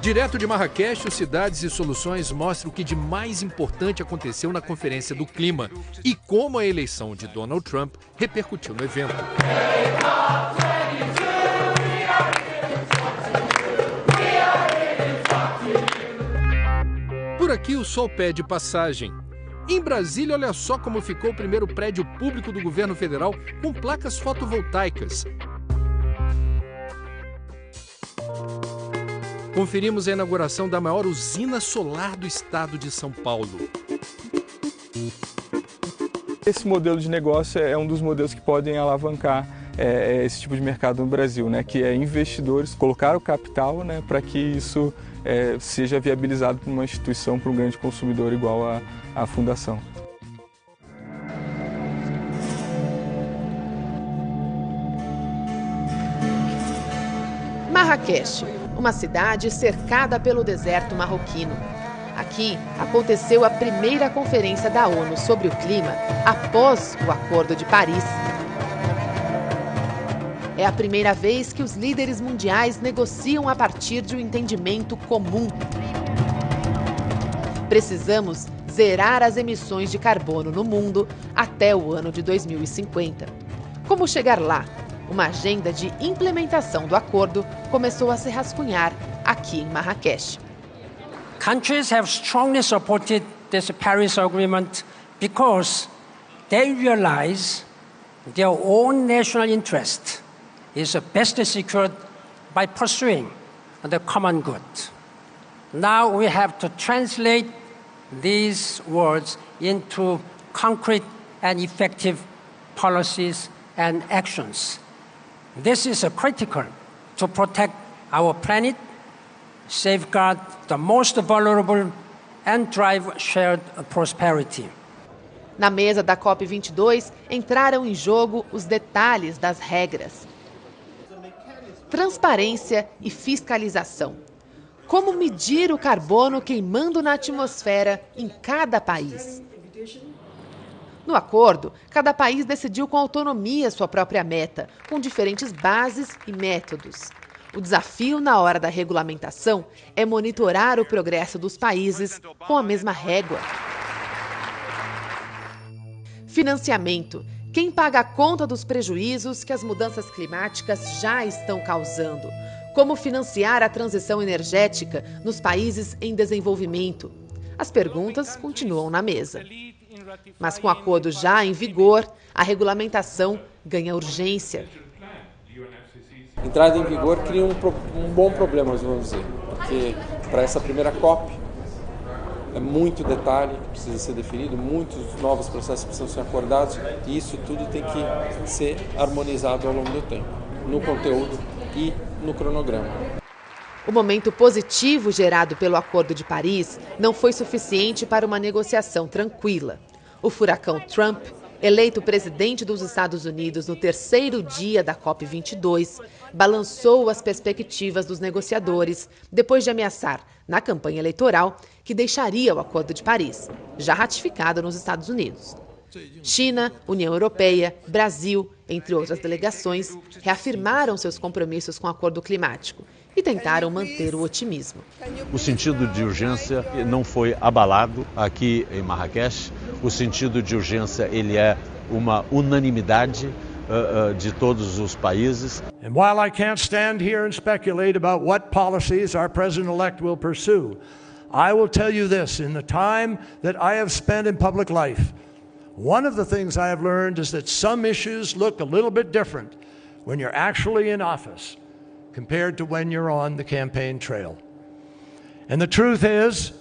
Direto de Marrakech, o Cidades e Soluções mostra o que de mais importante aconteceu na Conferência do Clima e como a eleição de Donald Trump repercutiu no evento. Por aqui o sol pede passagem. Em Brasília, olha só como ficou o primeiro prédio público do governo federal com placas fotovoltaicas. Conferimos a inauguração da maior usina solar do estado de São Paulo. Esse modelo de negócio é um dos modelos que podem alavancar esse tipo de mercado no Brasil, né? Que é investidores colocar o capital, né, para que isso seja viabilizado por uma instituição, para um grande consumidor igual à fundação. Marrakech, uma cidade cercada pelo deserto marroquino. Aqui aconteceu a primeira conferência da ONU sobre o clima após o Acordo de Paris. É a primeira vez que os líderes mundiais negociam a partir de um entendimento comum. Precisamos zerar as emissões de carbono no mundo até o ano de 2050. Como chegar lá? Uma agenda de implementação do acordo começou a se rascunhar aqui em Marrakech. Countries have strongly supported this Paris Agreement because they realize their own national interest is best secured by pursuing the common good. Now we have to translate these words into concrete and effective policies and actions. This is critical to protect our planet, safeguard the most vulnerable, and drive shared prosperity. Na mesa da COP22, entraram em jogo os detalhes das regras. Transparência e fiscalização. Como medir o carbono queimando na atmosfera em cada país? No acordo, cada país decidiu com autonomia sua própria meta, com diferentes bases e métodos. O desafio na hora da regulamentação é monitorar o progresso dos países com a mesma régua. Financiamento. Quem paga a conta dos prejuízos que as mudanças climáticas já estão causando? Como financiar a transição energética nos países em desenvolvimento? As perguntas continuam na mesa. Mas com o acordo já em vigor, a regulamentação ganha urgência. Entrada em vigor cria um bom problema, vamos dizer, porque para essa primeira COP é muito detalhe que precisa ser definido, muitos novos processos precisam ser acordados e isso tudo tem que ser harmonizado ao longo do tempo, no conteúdo e no cronograma. O momento positivo gerado pelo Acordo de Paris não foi suficiente para uma negociação tranquila. O furacão Trump, eleito presidente dos Estados Unidos no terceiro dia da COP22, balançou as perspectivas dos negociadores depois de ameaçar, na campanha eleitoral, que deixaria o Acordo de Paris, já ratificado nos Estados Unidos. China, União Europeia, Brasil, entre outras delegações, reafirmaram seus compromissos com o acordo climático e tentaram manter o otimismo. O sentido de urgência não foi abalado aqui em Marrakech. O sentido de urgência ele é uma unanimidade de todos os países. And while I can't stand here and speculate about what policies our president-elect will pursue, I will tell you this, in the time that I have spent in public life, one of the things I have learned is that some issues look a little bit different when you're actually in office compared to when you're on the campaign trail. And the truth is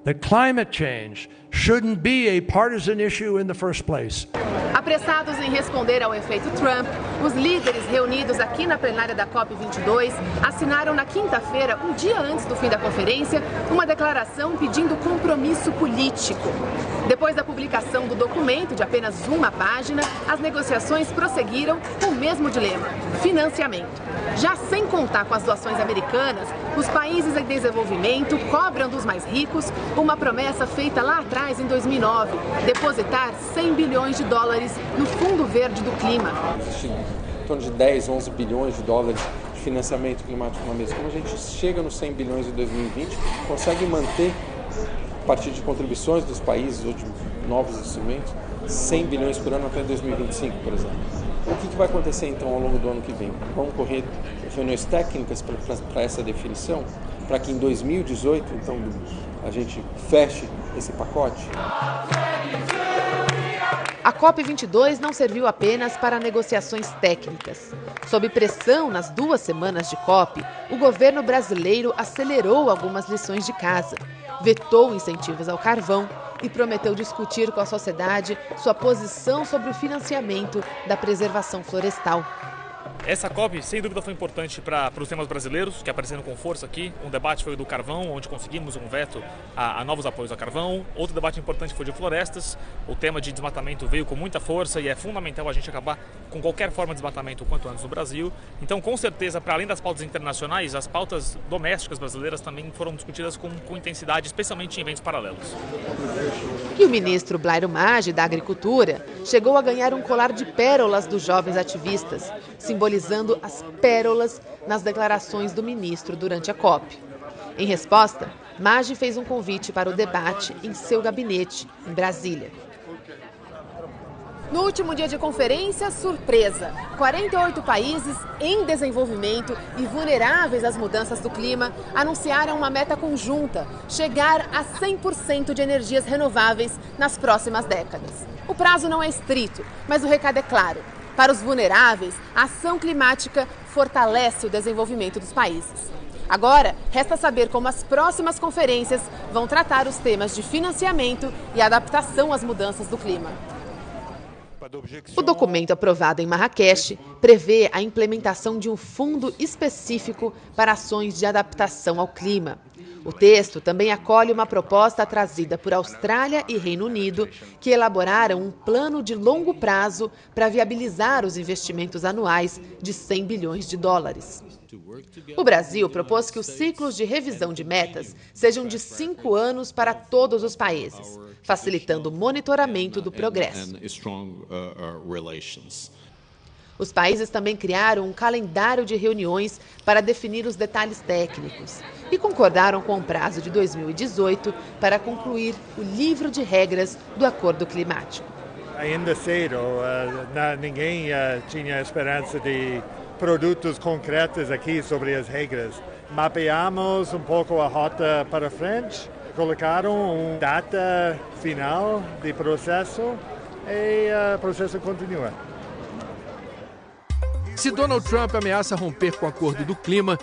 that climate change shouldn't be a partisan issue in the first place. Apressados em responder ao efeito Trump, os líderes reunidos aqui na plenária da COP22 assinaram na quinta-feira, um dia antes do fim da conferência, uma declaração pedindo compromisso político. Depois da publicação do documento, de apenas uma página, as negociações prosseguiram com o mesmo dilema: financiamento. Já sem contar com as doações americanas, os países em desenvolvimento cobram dos mais ricos uma promessa feita lá atrás, em 2009, depositar 100 bilhões de dólares no Fundo Verde do Clima. Existem em torno de 10, 11 bilhões de dólares de financiamento climático na mesa, como a gente chega nos 100 bilhões em 2020, consegue manter, a partir de contribuições dos países ou de novos instrumentos, 100 bilhões por ano até 2025, por exemplo. O que vai acontecer então ao longo do ano que vem? Vão correr reuniões técnicas para essa definição, para que em 2018, então, a gente feche esse pacote? A COP22 não serviu apenas para negociações técnicas. Sob pressão nas 2 semanas de COP, o governo brasileiro acelerou algumas lições de casa, vetou incentivos ao carvão e prometeu discutir com a sociedade sua posição sobre o financiamento da preservação florestal. Essa COP, sem dúvida, foi importante para os temas brasileiros, que apareceram com força aqui. Um debate foi o do carvão, onde conseguimos um veto a novos apoios ao carvão. Outro debate importante foi de florestas. O tema de desmatamento veio com muita força e é fundamental a gente acabar com qualquer forma de desmatamento o quanto antes no Brasil. Então, com certeza, para além das pautas internacionais, as pautas domésticas brasileiras também foram discutidas com intensidade, especialmente em eventos paralelos. E o ministro Blairo Maggi, da Agricultura, chegou a ganhar um colar de pérolas dos jovens ativistas, simbolizando as pérolas nas declarações do ministro durante a COP. Em resposta, Maggi fez um convite para o debate em seu gabinete, em Brasília. No último dia de conferência, surpresa! 48 países em desenvolvimento e vulneráveis às mudanças do clima anunciaram uma meta conjunta: chegar a 100% de energias renováveis nas próximas décadas. O prazo não é estrito, mas o recado é claro. Para os vulneráveis, a ação climática fortalece o desenvolvimento dos países. Agora, resta saber como as próximas conferências vão tratar os temas de financiamento e adaptação às mudanças do clima. O documento aprovado em Marrakech prevê a implementação de um fundo específico para ações de adaptação ao clima. O texto também acolhe uma proposta trazida por Austrália e Reino Unido, que elaboraram um plano de longo prazo para viabilizar os investimentos anuais de 100 bilhões de dólares. O Brasil propôs que os ciclos de revisão de metas sejam de 5 anos para todos os países, facilitando o monitoramento do progresso. Os países também criaram um calendário de reuniões para definir os detalhes técnicos e concordaram com o prazo de 2018 para concluir o livro de regras do Acordo Climático. Ainda cedo, ninguém tinha esperança de produtos concretos aqui sobre as regras. Mapeamos um pouco a rota para frente, colocaram uma data final de processo e o processo continua. Se Donald Trump ameaça romper com o acordo do clima,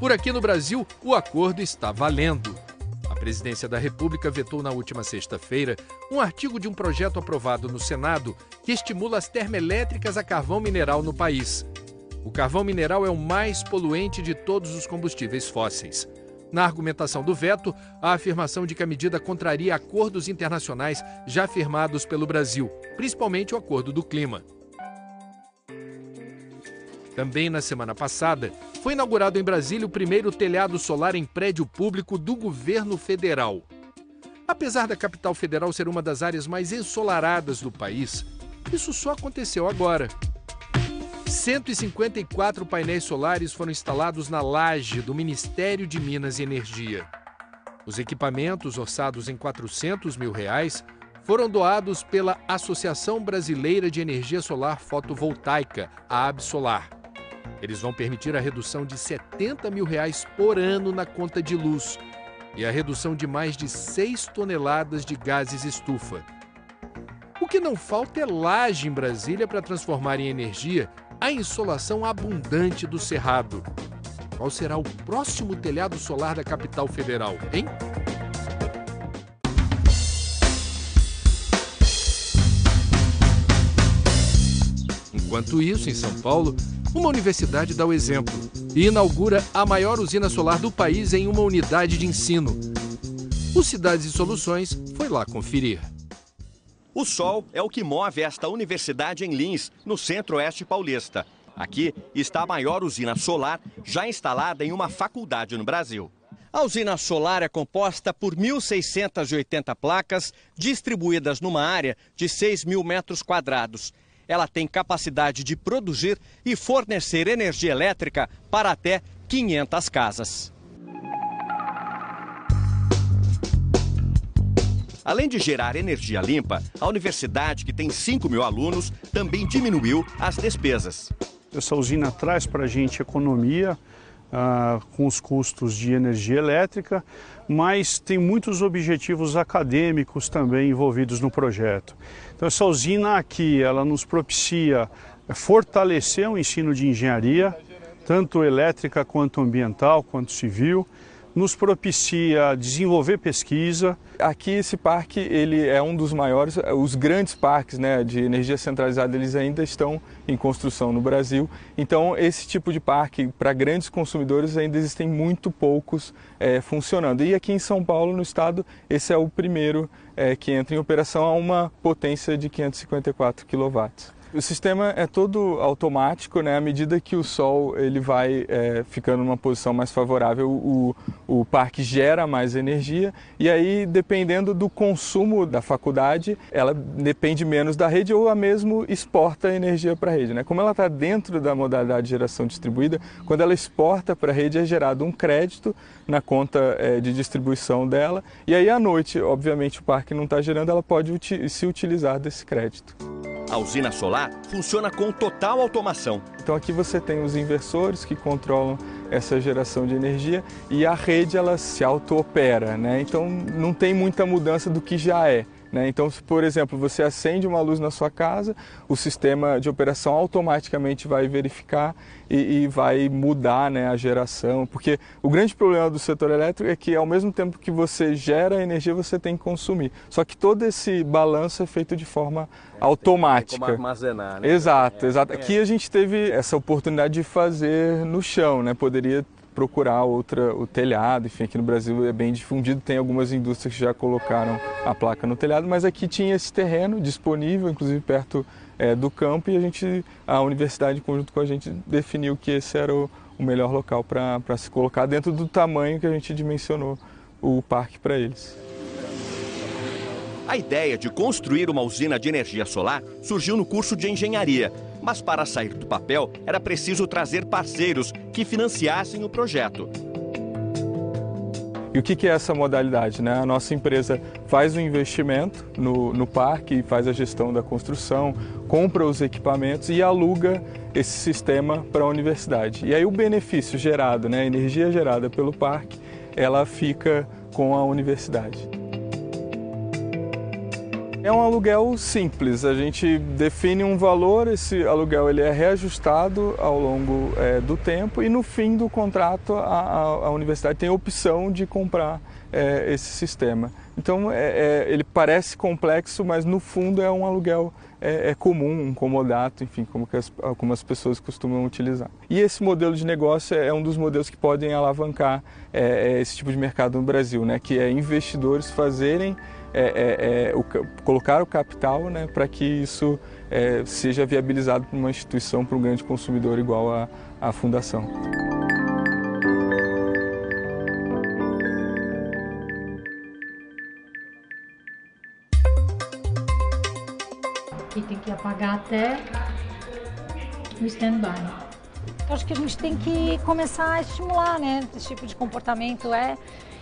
por aqui no Brasil, o acordo está valendo. A Presidência da República vetou na última sexta-feira um artigo de um projeto aprovado no Senado que estimula as termoelétricas a carvão mineral no país. O carvão mineral é o mais poluente de todos os combustíveis fósseis. Na argumentação do veto, a afirmação de que a medida contraria acordos internacionais já firmados pelo Brasil, principalmente o Acordo do Clima. Também na semana passada, foi inaugurado em Brasília o primeiro telhado solar em prédio público do governo federal. Apesar da capital federal ser uma das áreas mais ensolaradas do país, isso só aconteceu agora. 154 painéis solares foram instalados na laje do Ministério de Minas e Energia. Os equipamentos, orçados em R$400 mil, foram doados pela Associação Brasileira de Energia Solar Fotovoltaica, a Absolar. Eles vão permitir a redução de R$70 mil por ano na conta de luz e a redução de mais de 6 toneladas de gases estufa. O que não falta é laje em Brasília para transformar em energia a insolação abundante do Cerrado. Qual será o próximo telhado solar da capital federal, hein? Enquanto isso, em São Paulo, uma universidade dá o exemplo e inaugura a maior usina solar do país em uma unidade de ensino. O Cidades e Soluções foi lá conferir. O sol é o que move esta universidade em Lins, no centro-oeste paulista. Aqui está a maior usina solar já instalada em uma faculdade no Brasil. A usina solar é composta por 1.680 placas distribuídas numa área de 6 mil metros quadrados. ela tem capacidade de produzir e fornecer energia elétrica para até 500 casas. Além de gerar energia limpa, a universidade, que tem 5.000 alunos, também diminuiu as despesas. Essa usina traz para a gente economia com os custos de energia elétrica, mas tem muitos objetivos acadêmicos também envolvidos no projeto. Então essa usina aqui, ela nos propicia fortalecer o ensino de engenharia, tanto elétrica quanto ambiental, quanto civil, nos propicia desenvolver pesquisa. Aqui esse parque ele é um dos maiores, os grandes parques, né, de energia centralizada, eles ainda estão em construção no Brasil. Então esse tipo de parque para grandes consumidores ainda existem muito poucos funcionando. E aqui em São Paulo, no estado, esse é o primeiro que entra em operação a uma potência de 554 kW. O sistema é todo automático, né? À medida que o sol ele vai ficando numa posição mais favorável, o parque gera mais energia e aí, dependendo do consumo da faculdade, ela depende menos da rede ou a mesmo exporta energia para a rede, né? Como ela está dentro da modalidade de geração distribuída, quando ela exporta para a rede é gerado um crédito na conta de distribuição dela e aí à noite, obviamente, o parque não está gerando, ela pode se utilizar desse crédito. A usina solar funciona com total automação. Então aqui você tem os inversores que controlam essa geração de energia e a rede ela se auto-opera, né? Então não tem muita mudança do que já é. Então, se, por exemplo, você acende uma luz na sua casa, o sistema de operação automaticamente vai verificar e vai mudar, né, a geração. Porque o grande problema do setor elétrico é que, ao mesmo tempo que você gera energia, você tem que consumir. Só que todo esse balanço é feito de forma automática. Tem como armazenar, né? Exato, exato. Aqui a gente teve essa oportunidade de fazer no chão, né? Poderia procurar o telhado, enfim, aqui no Brasil é bem difundido, tem algumas indústrias que já colocaram a placa no telhado, mas aqui tinha esse terreno disponível, inclusive perto do campo, e a universidade, em conjunto com a gente, definiu que esse era o melhor local para se colocar dentro do tamanho que a gente dimensionou o parque para eles. A ideia de construir uma usina de energia solar surgiu no curso de engenharia, mas para sair do papel era preciso trazer parceiros que financiassem o projeto. E o que é essa modalidade, né? A nossa empresa faz o investimento no parque, faz a gestão da construção, compra os equipamentos e aluga esse sistema para a universidade. E aí o benefício gerado, né, a energia gerada pelo parque, ela fica com a universidade. É um aluguel simples, a gente define um valor, esse aluguel ele é reajustado ao longo do tempo e no fim do contrato a universidade tem a opção de comprar esse sistema. Então ele parece complexo, mas no fundo é um aluguel comum, um comodato, enfim, como as pessoas costumam utilizar. E esse modelo de negócio é um dos modelos que podem alavancar esse tipo de mercado no Brasil, né? Que é investidores fazerem colocar o capital, né, para que isso seja viabilizado por uma instituição, para um grande consumidor igual à fundação. E tem que apagar até o stand-by. Eu acho que a gente tem que começar a estimular, né, esse tipo de comportamento.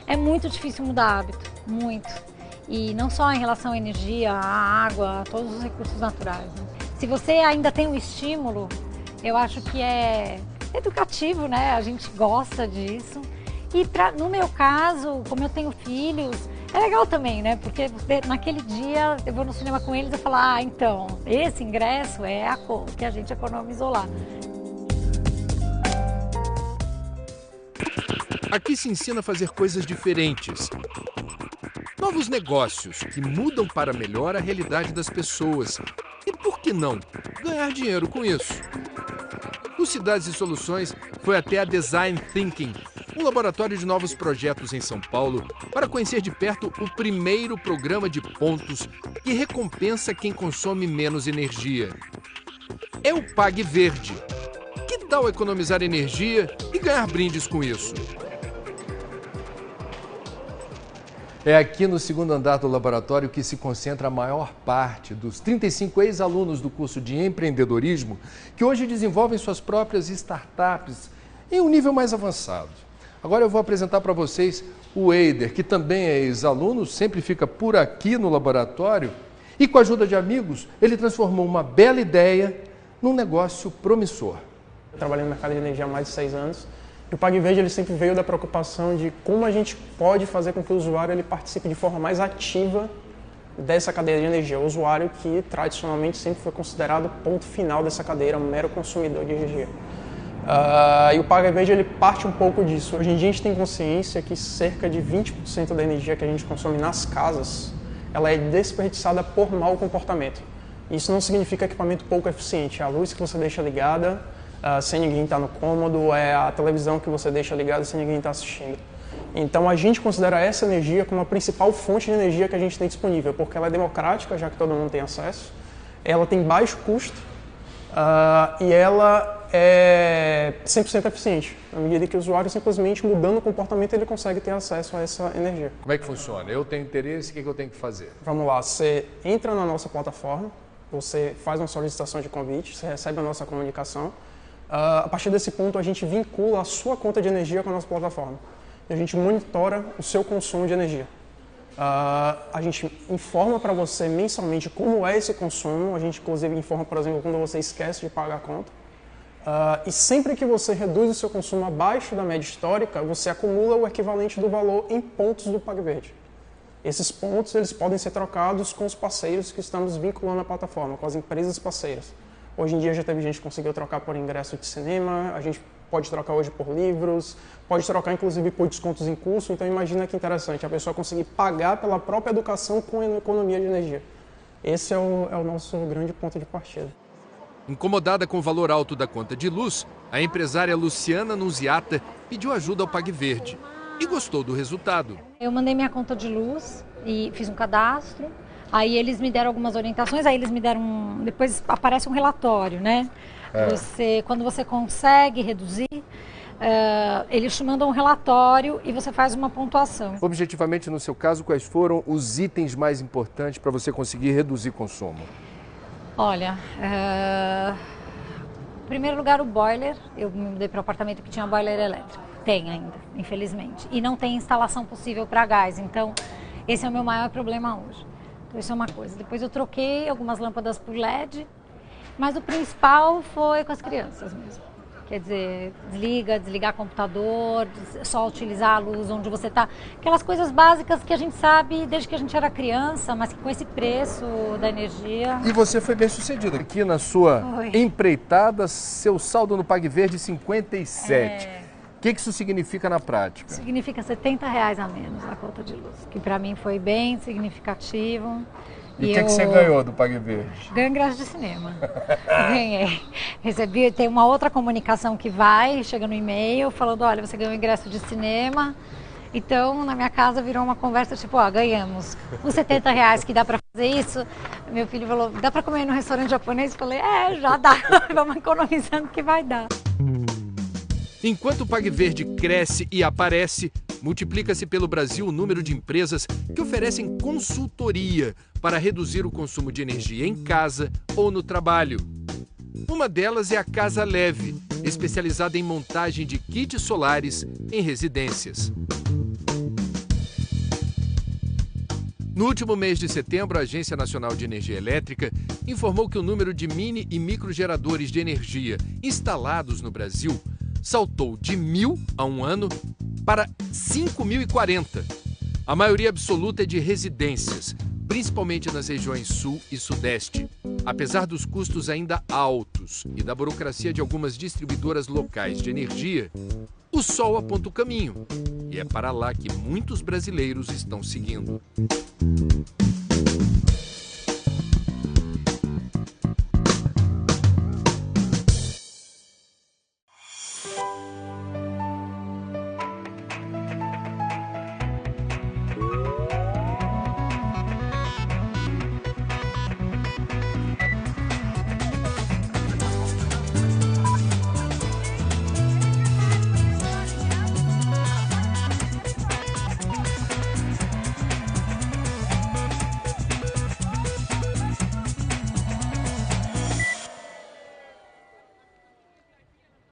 É muito difícil mudar hábito, muito. E não só em relação à energia, à água, a todos os recursos naturais, né? Se você ainda tem um estímulo, eu acho que é educativo, né? A gente gosta disso. E no meu caso, como eu tenho filhos, é legal também, né? Porque naquele dia eu vou no cinema com eles e falo, então, esse ingresso é a cor que a gente economizou lá. Aqui se ensina a fazer coisas diferentes. Novos negócios que mudam para melhor a realidade das pessoas. E por que não ganhar dinheiro com isso? O Cidades e Soluções foi até a Design Thinking, um laboratório de novos projetos em São Paulo, para conhecer de perto o primeiro programa de pontos que recompensa quem consome menos energia. É o Pague Verde. Que tal economizar energia e ganhar brindes com isso? É aqui no segundo andar do laboratório que se concentra a maior parte dos 35 ex-alunos do curso de empreendedorismo que hoje desenvolvem suas próprias startups em um nível mais avançado. Agora eu vou apresentar para vocês o Eider, que também é ex-aluno, sempre fica por aqui no laboratório e, com a ajuda de amigos, ele transformou uma bela ideia num negócio promissor. Eu trabalhei no mercado de energia há mais de 6 anos. E o PagVerde ele sempre veio da preocupação de como a gente pode fazer com que o usuário ele participe de forma mais ativa dessa cadeia de energia. O usuário que tradicionalmente sempre foi considerado o ponto final dessa cadeia, um mero consumidor de energia. E o PagVerde ele parte um pouco disso. Hoje em dia a gente tem consciência que cerca de 20% da energia que a gente consome nas casas ela é desperdiçada por mau comportamento. Isso não significa equipamento pouco eficiente. A luz que você deixa ligada sem ninguém estar no cômodo, é a televisão que você deixa ligada sem ninguém estar assistindo. Então a gente considera essa energia como a principal fonte de energia que a gente tem disponível, porque ela é democrática, já que todo mundo tem acesso, ela tem baixo custo e ela é 100% eficiente. À medida que o usuário simplesmente mudando o comportamento, ele consegue ter acesso a essa energia. Como é que funciona? Eu tenho interesse, o que eu tenho que fazer? Vamos lá, você entra na nossa plataforma, você faz uma solicitação de convite, você recebe a nossa comunicação. A partir desse ponto, a gente vincula a sua conta de energia com a nossa plataforma. E a gente monitora o seu consumo de energia. A gente informa para você mensalmente como é esse consumo. A gente, inclusive, informa, por exemplo, quando você esquece de pagar a conta. E sempre que você reduz o seu consumo abaixo da média histórica, você acumula o equivalente do valor em pontos do PagVerde. Esses pontos eles podem ser trocados com os parceiros que estamos vinculando à plataforma, com as empresas parceiras. Hoje em dia já teve gente que conseguiu trocar por ingresso de cinema, a gente pode trocar hoje por livros, pode trocar inclusive por descontos em curso, então imagina que interessante, a pessoa conseguir pagar pela própria educação com a economia de energia. Esse é o nosso grande ponto de partida. Incomodada com o valor alto da conta de luz, a empresária Luciana Nunziata pediu ajuda ao PagVerde e gostou do resultado. Eu mandei minha conta de luz e fiz um cadastro. Aí eles me deram algumas orientações, aí eles me deram depois aparece um relatório, né? Quando você consegue reduzir, eles te mandam um relatório e você faz uma pontuação. Objetivamente, no seu caso, quais foram os itens mais importantes para você conseguir reduzir consumo? Olha, em primeiro lugar o boiler, eu me mudei para um apartamento que tinha boiler elétrico, tem ainda, infelizmente, e não tem instalação possível para gás, então esse é o meu maior problema hoje. Isso é uma coisa. Depois eu troquei algumas lâmpadas por LED, mas o principal foi com as crianças mesmo. Quer dizer, desligar computador, só utilizar a luz onde você está. Aquelas coisas básicas que a gente sabe desde que a gente era criança, mas que com esse preço da energia... E você foi bem sucedida. Aqui na sua empreitada, seu saldo no PagVerde 57. O que isso significa na prática? Significa R$70 a menos a conta de luz, que para mim foi bem significativo. E o que você ganhou do PagVerde? Ganhei ingresso de cinema. Ganhei. Recebi, tem uma outra comunicação que chega no e-mail, falando, olha, você ganhou ingresso de cinema. Então, na minha casa virou uma conversa tipo, ganhamos. Os R$70 que dá para fazer isso, meu filho falou, dá para comer no restaurante japonês? Eu falei, já dá, vamos economizando que vai dar. Enquanto o PagVerde cresce e aparece, multiplica-se pelo Brasil o número de empresas que oferecem consultoria para reduzir o consumo de energia em casa ou no trabalho. Uma delas é a Casa Leve, especializada em montagem de kits solares em residências. No último mês de setembro, a Agência Nacional de Energia Elétrica informou que o número de mini e microgeradores de energia instalados no Brasil saltou de 1.000 há um ano para 5.040. A maioria absoluta é de residências, principalmente nas regiões Sul e Sudeste. Apesar dos custos ainda altos e da burocracia de algumas distribuidoras locais de energia, o sol aponta o caminho. E é para lá que muitos brasileiros estão seguindo.